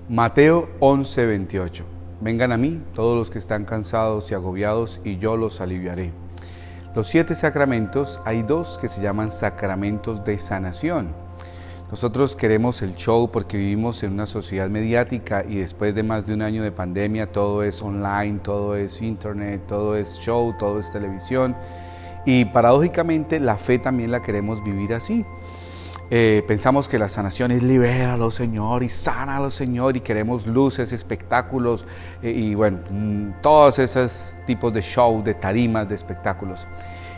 Mateo 11:28. Vengan a mí todos los que están cansados y agobiados, y yo los aliviaré. Los 7 sacramentos, hay 2 que se llaman sacramentos de sanación. Nosotros queremos el show porque vivimos en una sociedad mediática y después de más de un año de pandemia todo es online, todo es internet, todo es show, todo es televisión. Y paradójicamente la fe también la queremos vivir así. Pensamos que la sanación es libéralo, Señor, y sánalo, Señor, y queremos luces, espectáculos y bueno, todos esos tipos de show, de tarimas, de espectáculos.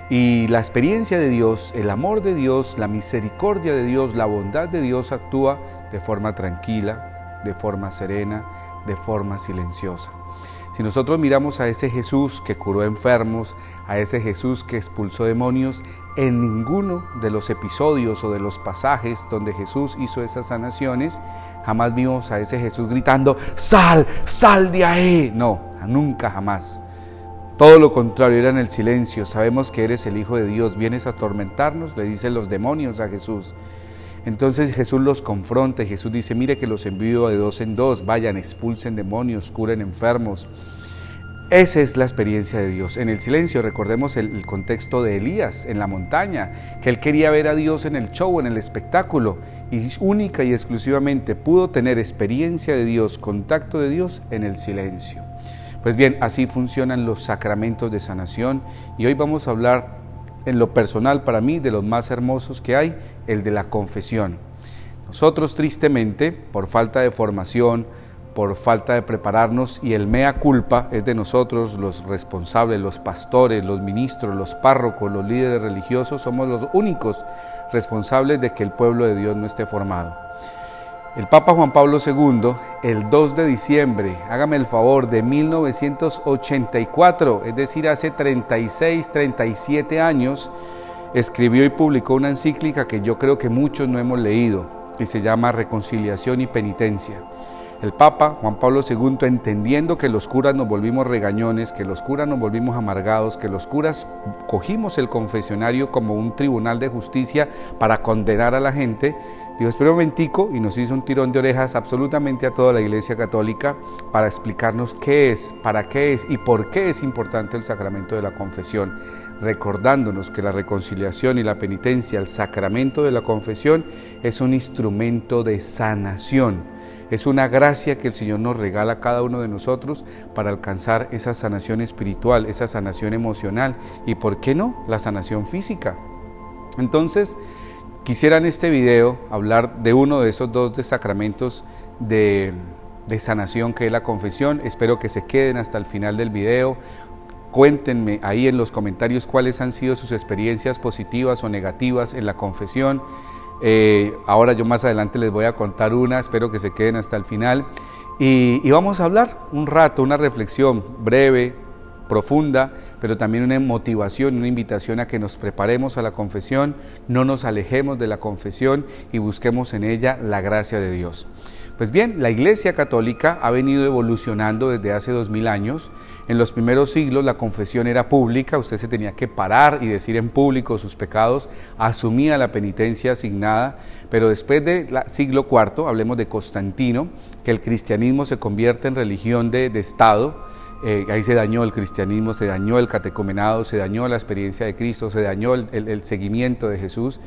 Y la experiencia de Dios, el amor de Dios, la misericordia de Dios, la bondad de Dios actúa de forma tranquila, de forma serena, de forma silenciosa. Si nosotros miramos a ese Jesús que curó enfermos, a ese Jesús que expulsó demonios, en ninguno de los episodios o de los pasajes donde Jesús hizo esas sanaciones, jamás vimos a ese Jesús gritando, ¡sal, sal de ahí! No, nunca, jamás. Todo lo contrario, era en el silencio. Sabemos que eres el Hijo de Dios, vienes a atormentarnos, le dicen los demonios a Jesús. Entonces Jesús los confronta y Jesús dice, mire que los envío de 2 en 2, vayan, expulsen demonios, curen enfermos. Esa es la experiencia de Dios. En el silencio, recordemos el contexto de Elías en la montaña, que él quería ver a Dios en el show, en el espectáculo, y única y exclusivamente pudo tener experiencia de Dios, contacto de Dios en el silencio. Pues bien, así funcionan los sacramentos de sanación y hoy vamos a hablar en lo personal para mí de los más hermosos que hay, el de la confesión. Nosotros tristemente, por falta de formación, por falta de prepararnos y el mea culpa es de nosotros los responsables, los pastores, los ministros, los párrocos, los líderes religiosos, somos los únicos responsables de que el pueblo de Dios no esté formado. El Papa Juan Pablo II, el 2 de diciembre, hágame el favor, de 1984, es decir, hace 36, 37 años, escribió y publicó una encíclica que yo creo que muchos no hemos leído y se llama Reconciliación y Penitencia. El Papa Juan Pablo II, entendiendo que los curas nos volvimos regañones, que los curas nos volvimos amargados, que los curas cogimos el confesionario como un tribunal de justicia para condenar a la gente, dijo, espera un momentico, y nos hizo un tirón de orejas absolutamente a toda la Iglesia Católica para explicarnos qué es, para qué es y por qué es importante el sacramento de la confesión, recordándonos que la reconciliación y la penitencia, el sacramento de la confesión, es un instrumento de sanación. Es una gracia que el Señor nos regala a cada uno de nosotros para alcanzar esa sanación espiritual, esa sanación emocional y, ¿por qué no?, la sanación física. Entonces, quisiera en este video hablar de uno de esos 2 sacramentos de sanación que es la confesión. Espero que se queden hasta el final del video. Cuéntenme ahí en los comentarios cuáles han sido sus experiencias positivas o negativas en la confesión. Ahora yo más adelante les voy a contar una, espero que se queden hasta el final y vamos a hablar un rato, una reflexión breve, profunda, pero también una motivación, una invitación a que nos preparemos a la confesión, no nos alejemos de la confesión y busquemos en ella la gracia de Dios. Pues bien, la Iglesia Católica ha venido evolucionando desde hace 2000 años. En los primeros siglos la confesión era pública, usted se tenía que parar y decir en público sus pecados, asumía la penitencia asignada, pero después del siglo IV, hablemos de Constantino, que el cristianismo se convierte en religión de Estado, ahí se dañó el cristianismo, se dañó el catecumenado, se dañó la experiencia de Cristo, se dañó el seguimiento de Jesús.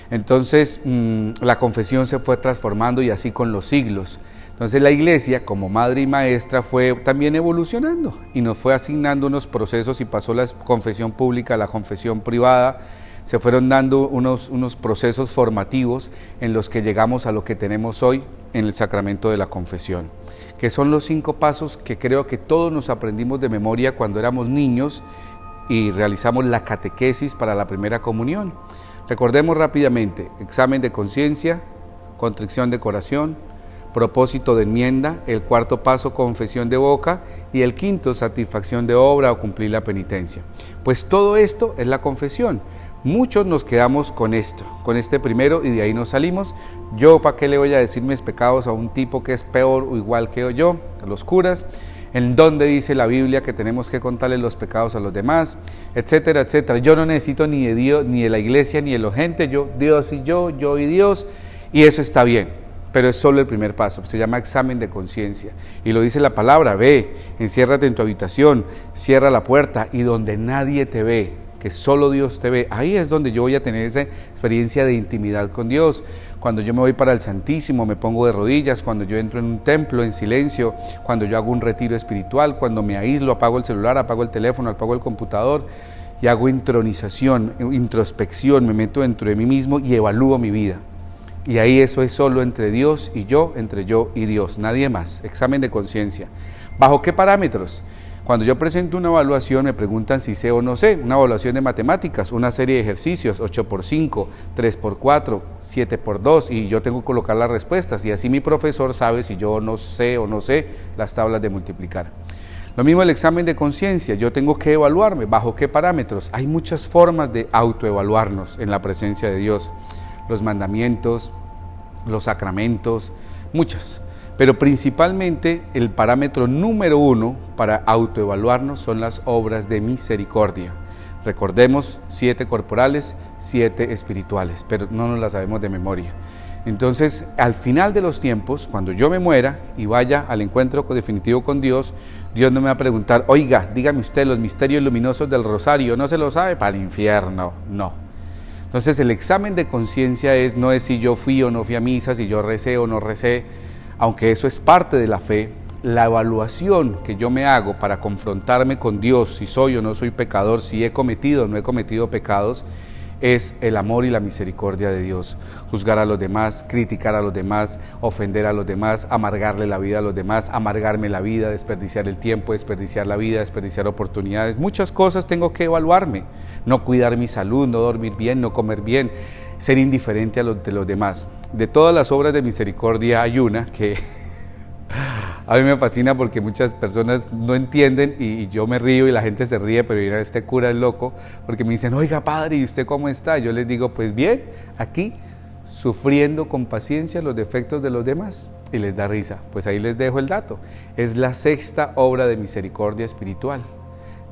Entonces la confesión se fue transformando y así con los siglos. Entonces la Iglesia, como madre y maestra, fue también evolucionando y nos fue asignando unos procesos y pasó la confesión pública a la confesión privada. Se fueron dando unos procesos formativos en los que llegamos a lo que tenemos hoy en el sacramento de la confesión, que son los 5 pasos que creo que todos nos aprendimos de memoria cuando éramos niños y realizamos la catequesis para la primera comunión. Recordemos rápidamente: examen de conciencia, contrición de corazón, propósito de enmienda, el 4º paso, confesión de boca, y el 5º, satisfacción de obra o cumplir la penitencia. Pues todo esto es la confesión. Muchos nos quedamos con esto, con este primero, y de ahí nos salimos. Yo, ¿para qué le voy a decir mis pecados a un tipo que es peor o igual que yo, a los curas? ¿En dónde dice la Biblia que tenemos que contarle los pecados a los demás? Etcétera, etcétera. Yo no necesito ni de Dios, ni de la iglesia, ni de la gente. Yo, Dios y yo y Dios, y eso está bien. pero es solo el primer paso, se llama examen de conciencia. Y lo dice la palabra: ve, enciérrate en tu habitación, cierra la puerta y donde nadie te ve, que solo Dios te ve, ahí es donde yo voy a tener esa experiencia de intimidad con Dios. Cuando yo me voy para el Santísimo, me pongo de rodillas, cuando yo entro en un templo en silencio, cuando yo hago un retiro espiritual, cuando me aíslo, apago el celular, apago el teléfono, apago el computador y hago intronización, introspección, me meto dentro de mí mismo y evalúo mi vida. Y ahí eso es solo entre Dios y yo, entre yo y Dios, nadie más. Examen de conciencia. ¿Bajo qué parámetros? Cuando yo presento una evaluación me preguntan si sé o no sé, una evaluación de matemáticas, una serie de ejercicios, 8x5, 3x4, 7x2 y yo tengo que colocar las respuestas y así mi profesor sabe si yo no sé o no sé las tablas de multiplicar. Lo mismo el examen de conciencia, yo tengo que evaluarme, ¿bajo qué parámetros? Hay muchas formas de autoevaluarnos en la presencia de Dios, los mandamientos, los sacramentos, muchas. Pero principalmente el parámetro número 1 para autoevaluarnos son las obras de misericordia. Recordemos, 7 corporales, 7 espirituales, pero no nos las sabemos de memoria. Entonces, al final de los tiempos, cuando yo me muera y vaya al encuentro definitivo con Dios, Dios no me va a preguntar: oiga, dígame usted los misterios luminosos del rosario, ¿no se lo sabe? Para el infierno, no. Entonces, el examen de conciencia no es si yo fui o no fui a misa, si yo recé o no recé, aunque eso es parte de la fe. La evaluación que yo me hago para confrontarme con Dios, si soy o no soy pecador, si he cometido o no he cometido pecados, es el amor y la misericordia de Dios. Juzgar a los demás, criticar a los demás, ofender a los demás, amargarle la vida a los demás, amargarme la vida, desperdiciar el tiempo, desperdiciar la vida, desperdiciar oportunidades. Muchas cosas tengo que evaluarme. No cuidar mi salud, no dormir bien, no comer bien, ser indiferente a los demás. De todas las obras de misericordia hay una que a mí me fascina porque muchas personas no entienden y yo me río y la gente se ríe, pero mira, este cura es loco, porque me dicen: oiga padre, ¿y usted cómo está? Yo les digo: pues bien, aquí sufriendo con paciencia los defectos de los demás, y les da risa. Pues ahí les dejo el dato, es la 6ª obra de misericordia espiritual,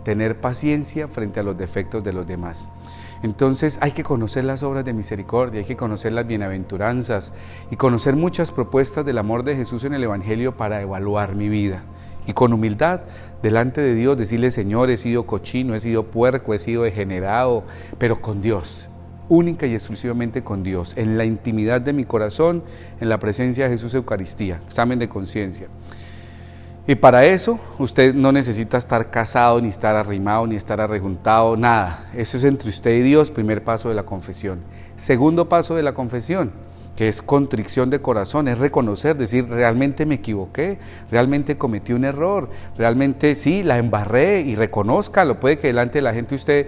tener paciencia frente a los defectos de los demás. Entonces hay que conocer las obras de misericordia, hay que conocer las bienaventuranzas y conocer muchas propuestas del amor de Jesús en el Evangelio para evaluar mi vida. Y con humildad, delante de Dios, decirle: Señor, he sido cochino, he sido puerco, he sido degenerado, pero con Dios, única y exclusivamente con Dios, en la intimidad de mi corazón, en la presencia de Jesús Eucaristía, examen de conciencia. Y para eso usted no necesita estar casado, ni estar arrimado, ni estar arrejuntado, nada. Eso es entre usted y Dios, primer paso de la confesión. Segundo paso de la confesión, que es contrición de corazón, es reconocer, decir: realmente me equivoqué, realmente cometí un error, realmente sí, la embarré, y reconózcalo. Puede que delante de la gente usted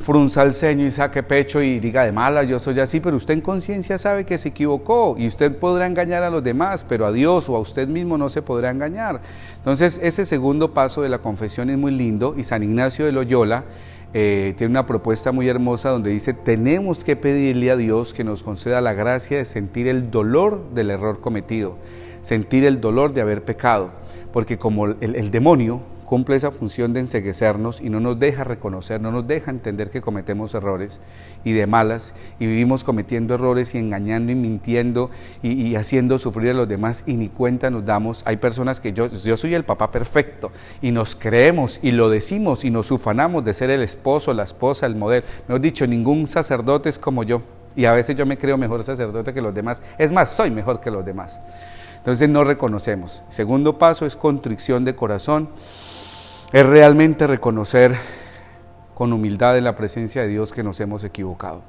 frunza el ceño y saque pecho y diga: de mala, yo soy así, pero usted en conciencia sabe que se equivocó y usted podrá engañar a los demás, pero a Dios o a usted mismo no se podrá engañar. Entonces, ese segundo paso de la confesión es muy lindo, y San Ignacio de Loyola tiene una propuesta muy hermosa donde dice: tenemos que pedirle a Dios que nos conceda la gracia de sentir el dolor del error cometido, sentir el dolor de haber pecado, porque como el demonio cumple esa función de enceguecernos y no nos deja reconocer, no nos deja entender que cometemos errores y de malas, y vivimos cometiendo errores y engañando y mintiendo y haciendo sufrir a los demás y ni cuenta nos damos. Hay personas que yo soy el papá perfecto y nos creemos y lo decimos y nos ufanamos de ser el esposo, la esposa, el modelo. Mejor dicho, ningún sacerdote es como yo, y a veces yo me creo mejor sacerdote que los demás. Es más, soy mejor que los demás. Entonces no reconocemos. Segundo paso es contrición de corazón. Es realmente reconocer con humildad en la presencia de Dios que nos hemos equivocado.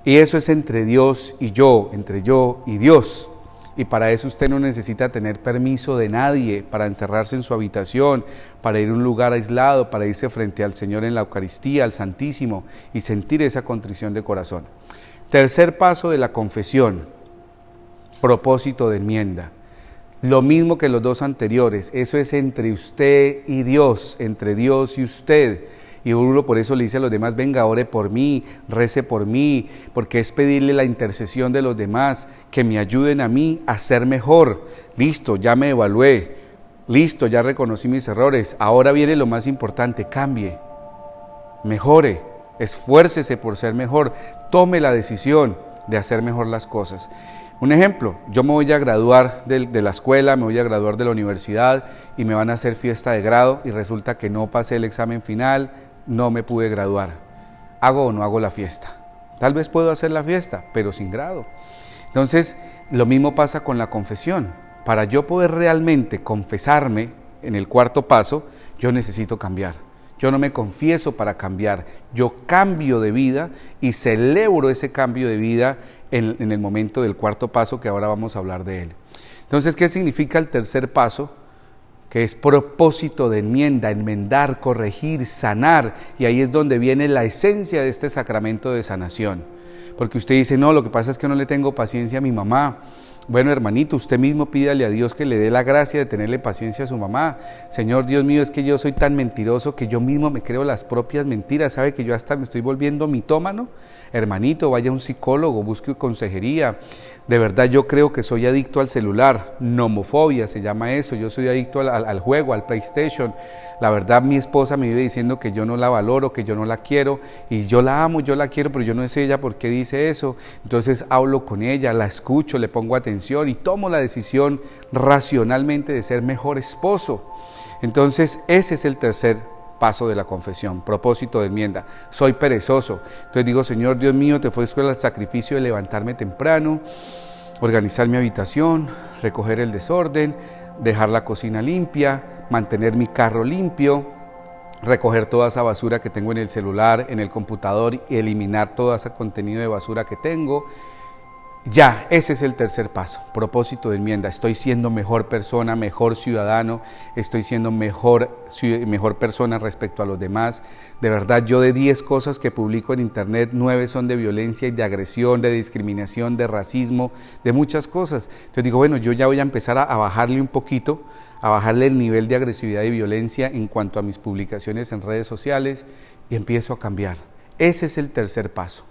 Y eso es entre Dios y yo, entre yo y Dios. Y para eso usted no necesita tener permiso de nadie para encerrarse en su habitación, para ir a un lugar aislado, para irse frente al Señor en la Eucaristía, al Santísimo, y sentir esa contrición de corazón. Tercer paso de la confesión, propósito de enmienda. Lo mismo que los dos anteriores, eso es entre usted y Dios, entre Dios y usted. Y uno por eso le dice a los demás: venga, ore por mí, rece por mí, porque es pedirle la intercesión de los demás, que me ayuden a mí a ser mejor. Listo, ya me evalué, listo, ya reconocí mis errores, ahora viene lo más importante: cambie, mejore, esfuércese por ser mejor, tome la decisión de hacer mejor las cosas. Un ejemplo, yo me voy a graduar de la escuela, me voy a graduar de la universidad y me van a hacer fiesta de grado y resulta que no pasé el examen final, no me pude graduar. ¿Hago o no hago la fiesta? Tal vez puedo hacer la fiesta, pero sin grado. Entonces, lo mismo pasa con la confesión. Para yo poder realmente confesarme en el cuarto paso, yo necesito cambiar. Yo no me confieso para cambiar, yo cambio de vida y celebro ese cambio de vida en el momento del cuarto paso, que ahora vamos a hablar de él. Entonces, ¿qué significa el tercer paso? Que es propósito de enmienda, enmendar, corregir, sanar, y ahí es donde viene la esencia de este sacramento de sanación. Porque usted dice, no, lo que pasa es que no le tengo paciencia a mi mamá. Bueno, hermanito, usted mismo pídale a Dios que le dé la gracia de tenerle paciencia a su mamá. Señor Dios mío, es que yo soy tan mentiroso que yo mismo me creo las propias mentiras. ¿Sabe que yo hasta me estoy volviendo mitómano? Hermanito, vaya a un psicólogo, busque consejería. De verdad yo creo que soy adicto al celular, nomofobia se llama eso. Yo soy adicto al juego, al PlayStation. La verdad mi esposa me vive diciendo que yo no la valoro, que yo no la quiero, y yo la amo, yo la quiero, pero yo no sé ella por qué dice eso. Entonces hablo con ella, la escucho, le pongo atención y tomo la decisión racionalmente de ser mejor esposo. Entonces ese es el tercer paso de la confesión, propósito de enmienda. Soy perezoso, entonces digo, Señor Dios mío, te ofrezco el sacrificio de levantarme temprano, organizar mi habitación, recoger el desorden, dejar la cocina limpia, mantener mi carro limpio, recoger toda esa basura que tengo en el celular, en el computador, y eliminar todo ese contenido de basura que tengo. Ya, ese es el tercer paso, propósito de enmienda. Estoy siendo mejor persona, mejor ciudadano, estoy siendo mejor persona respecto a los demás. De verdad, yo de 10 cosas que publico en internet, 9 son de violencia y de agresión, de discriminación, de racismo, de muchas cosas. Entonces digo, bueno, yo ya voy a empezar a bajarle un poquito, a bajarle el nivel de agresividad y violencia en cuanto a mis publicaciones en redes sociales, y empiezo a cambiar. Ese es el tercer paso.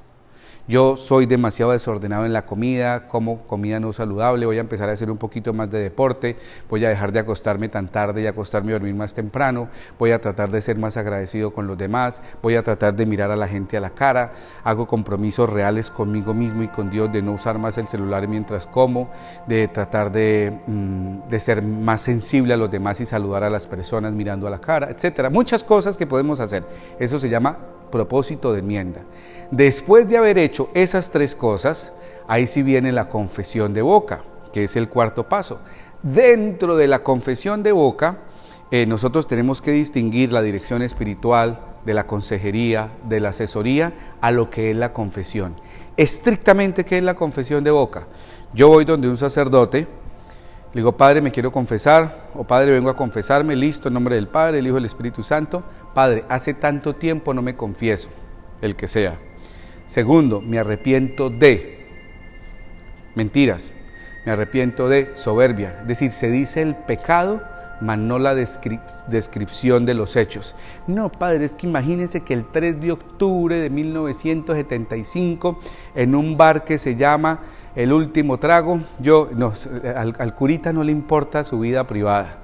Yo soy demasiado desordenado en la comida, como comida no saludable, voy a empezar a hacer un poquito más de deporte, voy a dejar de acostarme tan tarde y acostarme a dormir más temprano, voy a tratar de ser más agradecido con los demás, voy a tratar de mirar a la gente a la cara, hago compromisos reales conmigo mismo y con Dios de no usar más el celular mientras como, de tratar de ser más sensible a los demás y saludar a las personas mirando a la cara, etcétera. Muchas cosas que podemos hacer. Eso se llama propósito de enmienda. Después de haber hecho esas 3 cosas, ahí sí viene la confesión de boca, que es el cuarto paso. Dentro de la confesión de boca, nosotros tenemos que distinguir la dirección espiritual de la consejería, de la asesoría, a lo que es la confesión. Estrictamente, ¿qué es la confesión de boca? Yo voy donde un sacerdote, le digo, Padre, me quiero confesar, o Padre, vengo a confesarme, listo, en nombre del Padre, el Hijo y el Espíritu Santo. Padre, hace tanto tiempo no me confieso, el que sea. Segundo, me arrepiento de mentiras, me arrepiento de soberbia. Es decir, se dice el pecado, mas no la descripción de los hechos. No, Padre, es que imagínense que el 3 de octubre de 1975, en un bar que se llama El Último Trago, al curita no le importa su vida privada.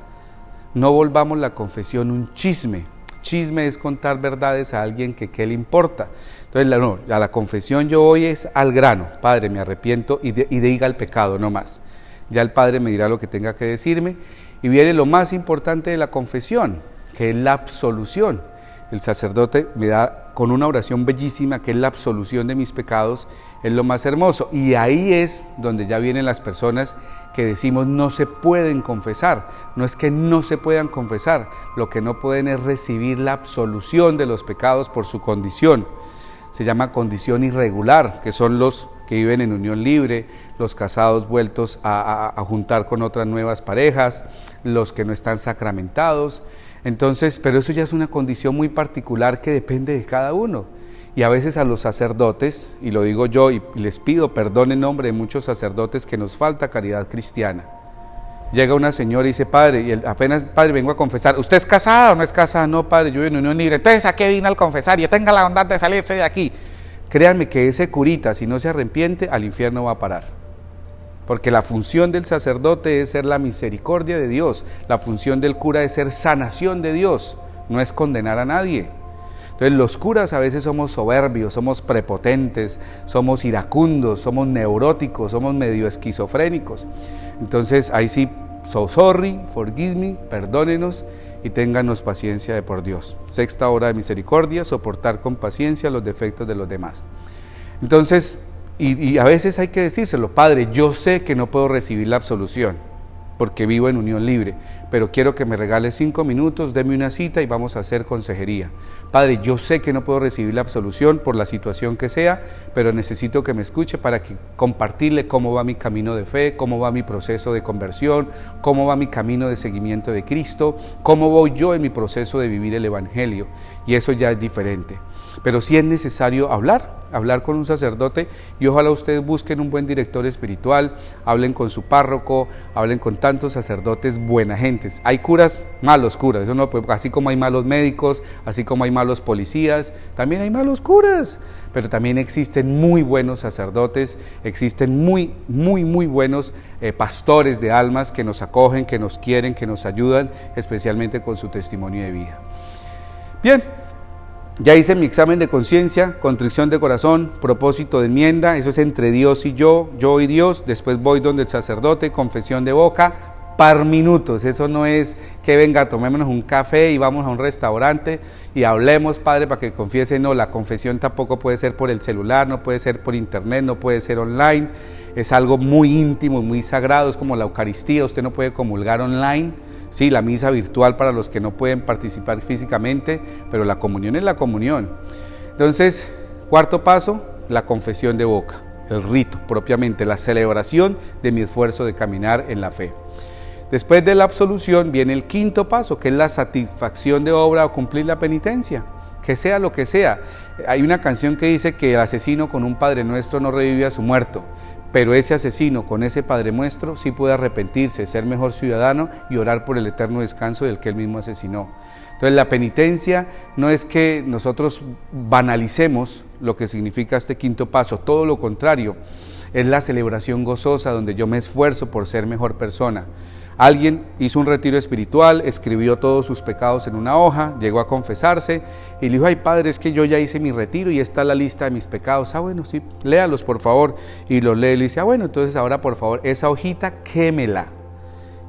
No volvamos la confesión un chisme. Chisme es contar verdades a alguien que qué le importa. Entonces, a la confesión yo voy es al grano. Padre, me arrepiento y diga el pecado, no más. Ya el Padre me dirá lo que tenga que decirme. Y viene lo más importante de la confesión, que es la absolución. El sacerdote me da con una oración bellísima, que es la absolución de mis pecados, es lo más hermoso. Y ahí es donde ya vienen las personas que decimos no se pueden confesar. No es que no se puedan confesar, lo que no pueden es recibir la absolución de los pecados por su condición. Se llama condición irregular, que son los que viven en unión libre, los casados vueltos a juntar con otras nuevas parejas, los que no están sacramentados. Entonces, pero eso ya es una condición muy particular que depende de cada uno. Y a veces a los sacerdotes, y lo digo yo y les pido perdón en nombre de muchos sacerdotes, que nos falta caridad cristiana. Llega una señora y dice, Padre, y apenas, Padre, vengo a confesar. ¿Usted es casada o no es casada? No, Padre, yo vivo en unión libre. Entonces, ¿a qué vino al confesario? Tenga la bondad de salirse de aquí. Créanme que ese curita, si no se arrepiente, al infierno va a parar. Porque la función del sacerdote es ser la misericordia de Dios. La función del cura es ser sanación de Dios, no es condenar a nadie. Entonces los curas a veces somos soberbios, somos prepotentes, somos iracundos, somos neuróticos, somos medio esquizofrénicos. Entonces ahí sí, so sorry, forgive me, perdónenos y ténganos paciencia de por Dios. Sexta hora de misericordia, soportar con paciencia los defectos de los demás. Entonces, y a veces hay que decírselo, Padre, yo sé que no puedo recibir la absolución, porque vivo en unión libre, pero quiero que me regales 5 minutos, deme una cita y vamos a hacer consejería. Padre, yo sé que no puedo recibir la absolución por la situación que sea, pero necesito que me escuche para compartirle cómo va mi camino de fe, cómo va mi proceso de conversión, cómo va mi camino de seguimiento de Cristo, cómo voy yo en mi proceso de vivir el Evangelio, y eso ya es diferente. Pero sí es necesario hablar con un sacerdote, y ojalá ustedes busquen un buen director espiritual, hablen con su párroco, hablen con tantos sacerdotes buena gentes. Hay curas, malos curas, eso no, así como hay malos médicos, así como hay malos policías, también hay malos curas, pero también existen muy buenos sacerdotes, existen muy buenos pastores de almas que nos acogen, que nos quieren, que nos ayudan, especialmente con su testimonio de vida. Bien. Ya hice mi examen de conciencia, contrición de corazón, propósito de enmienda, eso es entre Dios y yo y Dios. Después voy donde el sacerdote, confesión de boca, par minutos. Eso no es que venga, tomémonos un café y vamos a un restaurante y hablemos, Padre, para que confiese. No, la confesión tampoco puede ser por el celular, no puede ser por internet, no puede ser online. Es algo muy íntimo, muy sagrado, es como la Eucaristía, usted no puede comulgar online. Sí, la misa virtual para los que no pueden participar físicamente, pero la comunión es la comunión. Entonces, cuarto paso, la confesión de boca, el rito propiamente, la celebración de mi esfuerzo de caminar en la fe. Después de la absolución viene el quinto paso, que es la satisfacción de obra o cumplir la penitencia, que sea lo que sea. Hay una canción que dice que el asesino con un Padre Nuestro no revive a su muerto, pero ese asesino con ese Padre Nuestro sí puede arrepentirse, ser mejor ciudadano y orar por el eterno descanso del que él mismo asesinó. Entonces la penitencia no es que nosotros banalicemos lo que significa este quinto paso, todo lo contrario, es la celebración gozosa donde yo me esfuerzo por ser mejor persona. Alguien hizo un retiro espiritual, escribió todos sus pecados en una hoja, llegó a confesarse y le dijo, ay Padre, es que yo ya hice mi retiro y está la lista de mis pecados. Ah, bueno, sí, léalos por favor. Y los lee y le dice, ah, bueno, entonces ahora por favor, esa hojita quémela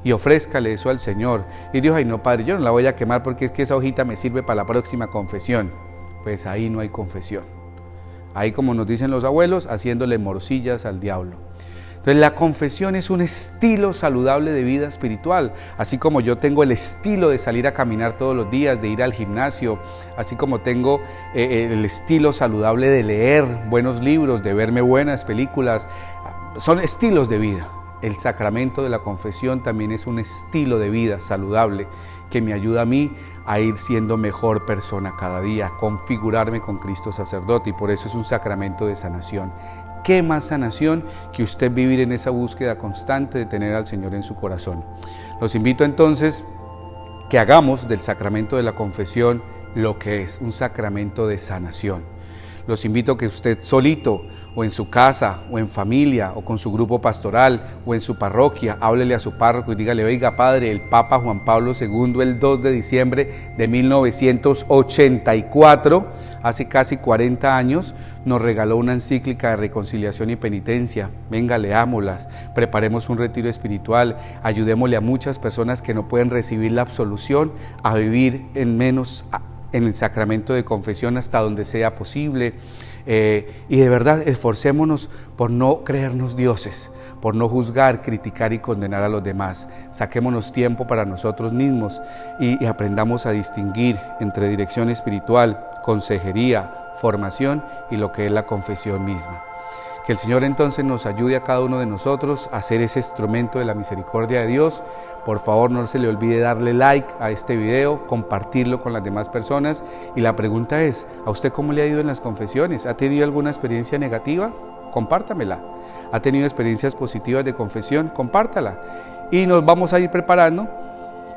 y ofrézcale eso al Señor. Y dijo, ay no Padre, yo no la voy a quemar porque es que esa hojita me sirve para la próxima confesión. Pues ahí no hay confesión. Ahí, como nos dicen los abuelos, haciéndole morcillas al diablo. Entonces la confesión es un estilo saludable de vida espiritual, así como yo tengo el estilo de salir a caminar todos los días, de ir al gimnasio, así como tengo el estilo saludable de leer buenos libros, de verme buenas películas, son estilos de vida. El sacramento de la confesión también es un estilo de vida saludable que me ayuda a mí a ir siendo mejor persona cada día, a configurarme con Cristo sacerdote, y por eso es un sacramento de sanación. ¿Qué más sanación que usted vivir en esa búsqueda constante de tener al Señor en su corazón? Los invito entonces que hagamos del sacramento de la confesión lo que es, un sacramento de sanación. Los invito a que usted solito, o en su casa, o en familia, o con su grupo pastoral, o en su parroquia, háblele a su párroco y dígale, oiga Padre, el Papa Juan Pablo II el 2 de diciembre de 1984, hace casi 40 años, nos regaló una encíclica de reconciliación y penitencia. Venga, leámoslas, preparemos un retiro espiritual, ayudémosle a muchas personas que no pueden recibir la absolución a vivir en el sacramento de confesión hasta donde sea posible, y de verdad esforcémonos por no creernos dioses, por no juzgar, criticar y condenar a los demás. Saquémonos tiempo para nosotros mismos y aprendamos a distinguir entre dirección espiritual, consejería, formación y lo que es la confesión misma. Que el Señor entonces nos ayude a cada uno de nosotros a ser ese instrumento de la misericordia de Dios. Por favor, no se le olvide darle like a este video, compartirlo con las demás personas. Y la pregunta es, ¿a usted cómo le ha ido en las confesiones? ¿Ha tenido alguna experiencia negativa? Compártamela. ¿Ha tenido experiencias positivas de confesión? Compártala. Y nos vamos a ir preparando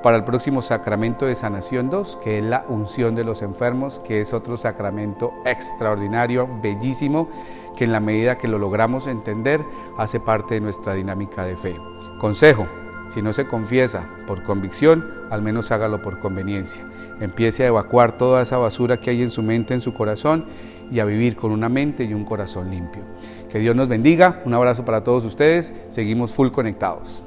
para el próximo sacramento de sanación 2, que es la unción de los enfermos, que es otro sacramento extraordinario, bellísimo, que en la medida que lo logramos entender, hace parte de nuestra dinámica de fe. Consejo: Si no se confiesa por convicción, al menos hágalo por conveniencia. Empiece a evacuar toda esa basura que hay en su mente, en su corazón, y a vivir con una mente y un corazón limpio. Que Dios nos bendiga. Un abrazo para todos ustedes. Seguimos full conectados.